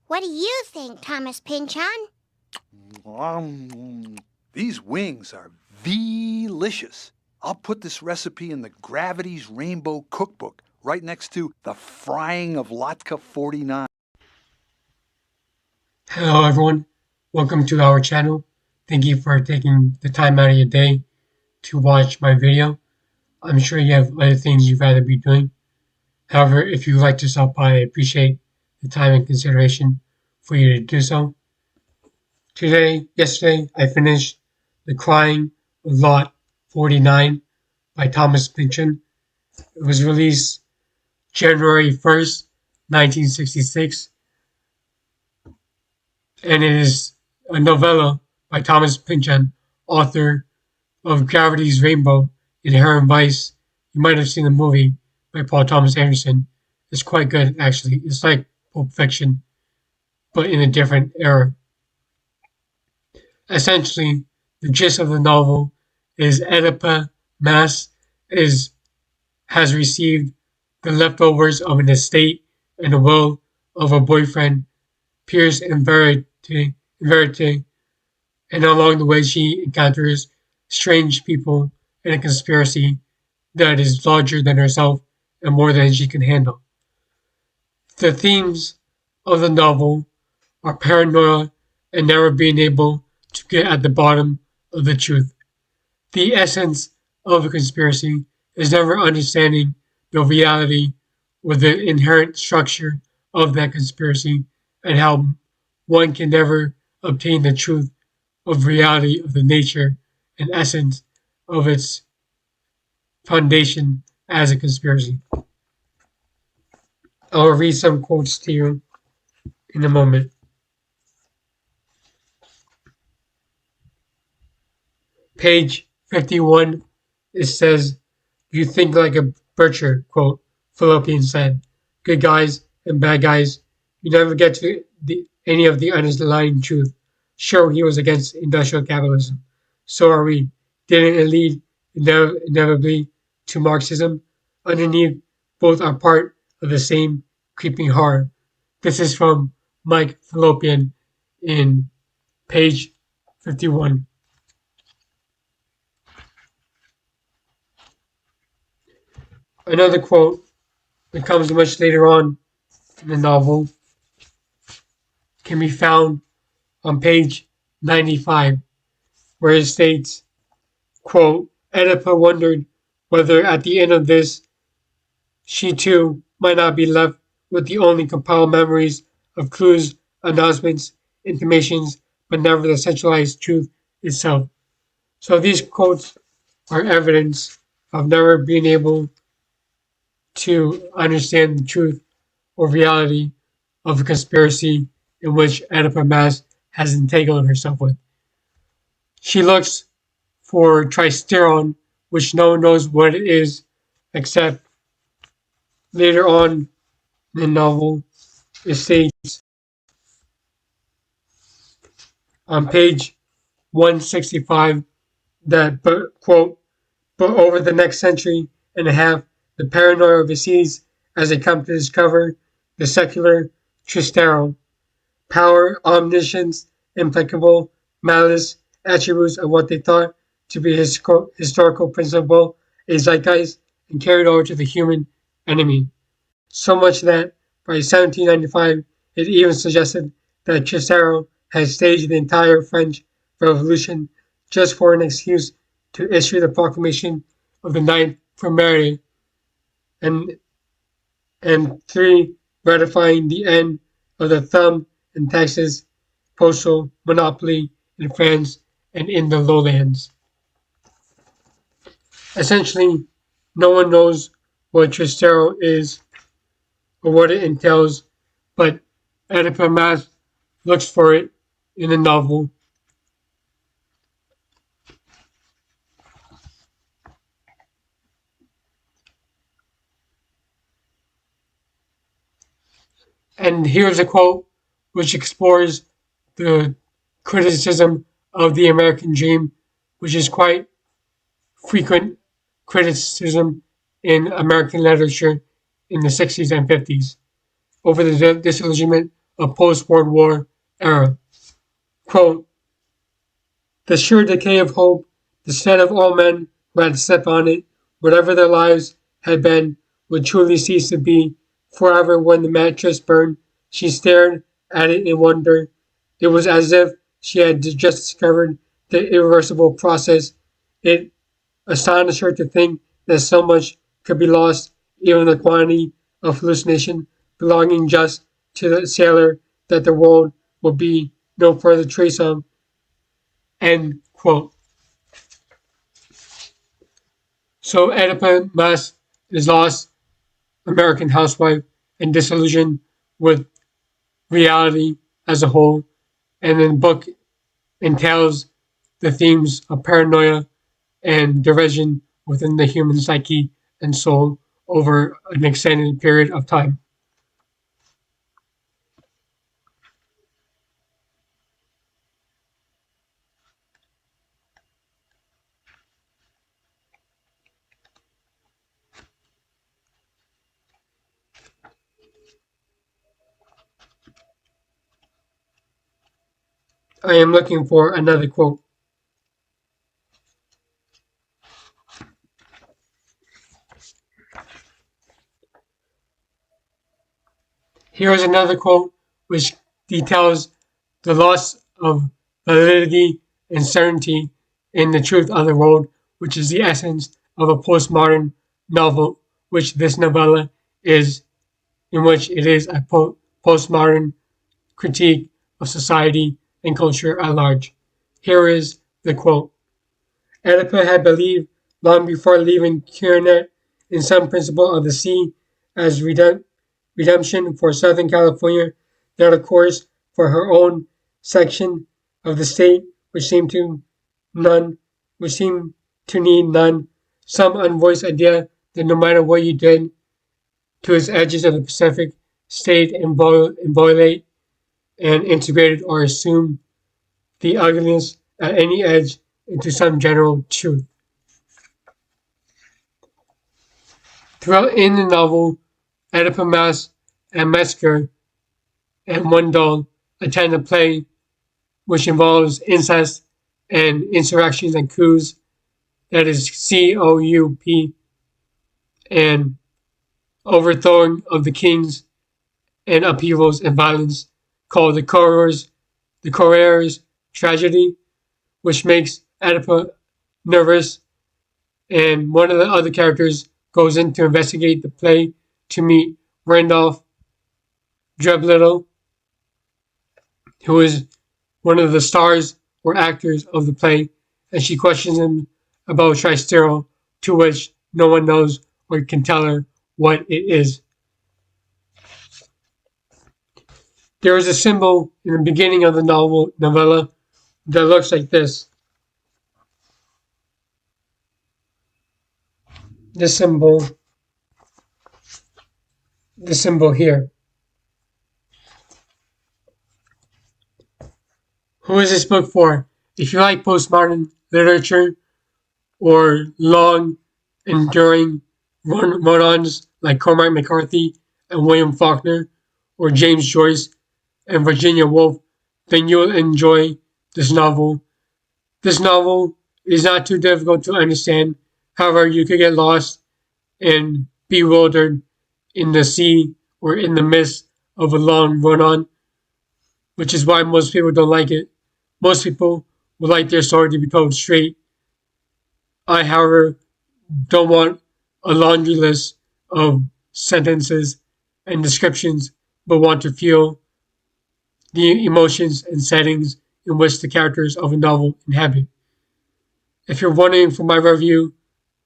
What do you think, Thomas Pynchon? These wings are delicious. I'll put this recipe in the Gravity's Rainbow Cookbook right next to the frying of Latke 49. Hello everyone, welcome to our channel. Thank you for taking the time out of your day to watch my video. I'm sure you have other things you'd rather be doing. However, if you'd like to stop by, I appreciate the time and consideration for you to do so. Yesterday, I finished The Crying of Lot 49 by Thomas Pynchon. It was released January 1st, 1966, and it is a novella by Thomas Pynchon, author of Gravity's Rainbow, Inherent Vice. You might have seen the movie by Paul Thomas Anderson. It's quite good, actually. It's like Pulp Fiction, but in a different era. Essentially, the gist of the novel is Oedipa Maas has received the leftovers of an estate and the will of a boyfriend, Pierce in Verite, and along the way she encounters strange people and a conspiracy that is larger than herself and more than she can handle. The themes of the novel are paranoia and never being able to get at the bottom of the truth. The essence of a conspiracy is never understanding the reality or the inherent structure of that conspiracy and how one can never obtain the truth of reality of the nature and essence of its foundation as a conspiracy. I will read some quotes to you in a moment. Page 51, it says, "You think like a butcher," quote, Fallopian said. "Good guys and bad guys, you never get to any of the underlying truth. Sure, he was against industrial capitalism. So are we. Didn't it lead inevitably to Marxism? Underneath, both are part of the same creeping horror." This is from Mike Fallopian in page 51. Another quote that comes much later on in the novel can be found on page 95, where it states, quote, "Oedipa wondered whether at the end of this, she too might not be left with the only compiled memories of clues, announcements, intimations, but never the centralized truth itself." So these quotes are evidence of never being able to understand the truth or reality of a conspiracy in which Oedipa Maas has entangled herself with. She looks for Tristaro, which no one knows what it is, except later on in the novel, it states on page 165 that, quote, "But over the next century and a half, the paranoia overseas as they come to discover the secular Tristaro, power, omniscience, implacable malice, attributes of what they thought to be historical principle, a zeitgeist, and carried over to the human enemy. So much that by 1795 it even suggested that Tristaro had staged the entire French Revolution just for an excuse to issue the proclamation of the 9th Brumaire, and 3, ratifying the end of the thumb and taxes postal monopoly in France and in the lowlands." Essentially, no one knows what Tristaro is or what it entails, but Oedipa Maas looks for it in the novel. And here's a quote which explores the criticism of the American dream, which is quite frequent criticism in American literature in the 60s and 50s, over the disillusionment a post-World War era. Quote, the sure decay of hope, the set of all men who had stepped on it, whatever their lives had been, would truly cease to be. Forever when the mattress burned, she stared at it in wonder. It was as if she had just discovered the irreversible process. It astonished her to think that so much could be lost, even the quantity of hallucination belonging just to the sailor that the world would be no further trace of. End quote. So Oedipus Mass is lost American housewife and disillusioned with reality as a whole, and then the book entails the themes of paranoia and derision within the human psyche and soul over an extended period of time. I am looking for another quote. Here is another quote which details the loss of validity and certainty in the truth of the world, which is the essence of a postmodern novel, which this novella is, in which it is a postmodern critique of society and culture at large. Here is the quote. Oedipus had believed long before leaving Curinet in some principle of the sea as redemption for Southern California, not a course for her own section of the state, none, which seemed to need none, some unvoiced idea that no matter what you did to its edges of the Pacific, stayed inviolate and integrated or assumed the ugliness at any edge into some general truth. Throughout in the novel, Oedipus Mass and Metzger and Wendell attend a play which involves incest and insurrections and coups, that is COUP, and overthrowing of the kings and upheavals and violence called the Coureurs tragedy, which makes Oedipus nervous, and one of the other characters goes in to investigate the play to meet Randolph Dreblittle, who is one of the stars or actors of the play, and she questions him about Tristaro, to which no one knows or can tell her what it is. There is a symbol in the beginning of the novella that looks like this. This symbol here. Who is this book for? If you like postmodern literature or long enduring run-ons like Cormac McCarthy and William Faulkner, or James Joyce and Virginia Woolf, then you'll enjoy this novel. This novel is not too difficult to understand. However, you could get lost and bewildered in the sea or in the midst of a long run-on, which is why most people don't like it. Most people would like their story to be told straight. I, however, don't want a laundry list of sentences and descriptions, but want to feel the emotions and settings in which the characters of a novel inhabit. If you're wondering for my review,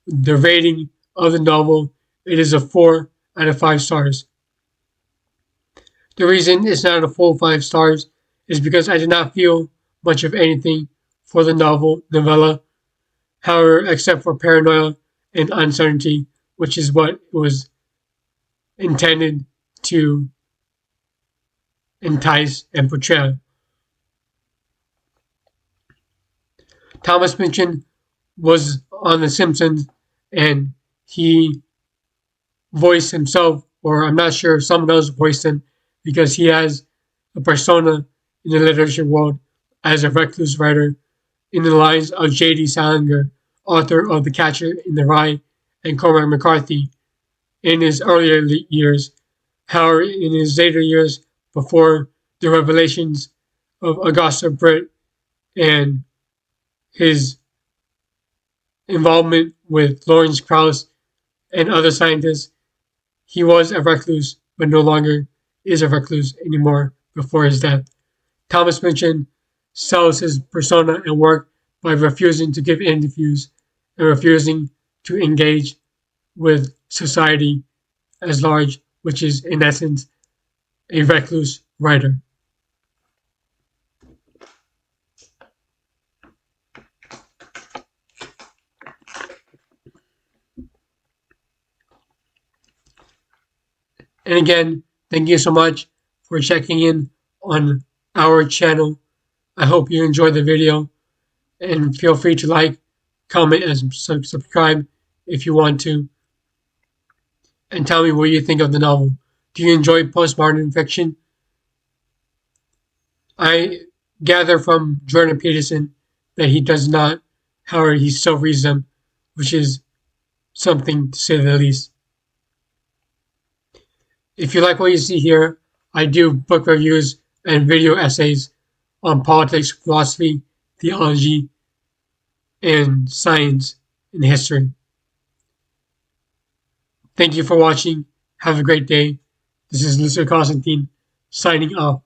the rating of the novel, it is a 4 out of 5 stars. The reason it's not a full 5 stars is because I did not feel much of anything for the novella, however, except for paranoia and uncertainty, which is what it was intended to entice and portray. Thomas Pynchon was on The Simpsons, and he voiced himself, or I'm not sure if someone else voiced him, because he has a persona in the literature world as a recluse writer in the lines of J.D. Salinger, author of The Catcher in the Rye, and Cormac McCarthy. In his earlier years, however, in his later years, before the revelations of Augusta Britt and his involvement with Lawrence Krauss and other scientists, he was a recluse, but no longer is a recluse anymore before his death. Thomas Pynchon sells his persona and work by refusing to give interviews and refusing to engage with society as large, which is, in essence, a recluse writer. And again, thank you so much for checking in on our channel. I hope you enjoyed the video, and feel free to like, comment, and subscribe if you want to. And tell me what you think of the novel. Do you enjoy postmodern fiction? I gather from Jordan Peterson that he does not, however, he still reads them, which is something to say the least. If you like what you see here, I do book reviews and video essays on politics, philosophy, theology, and science and history. Thank you for watching. Have a great day. This is Lucio Constantine signing off.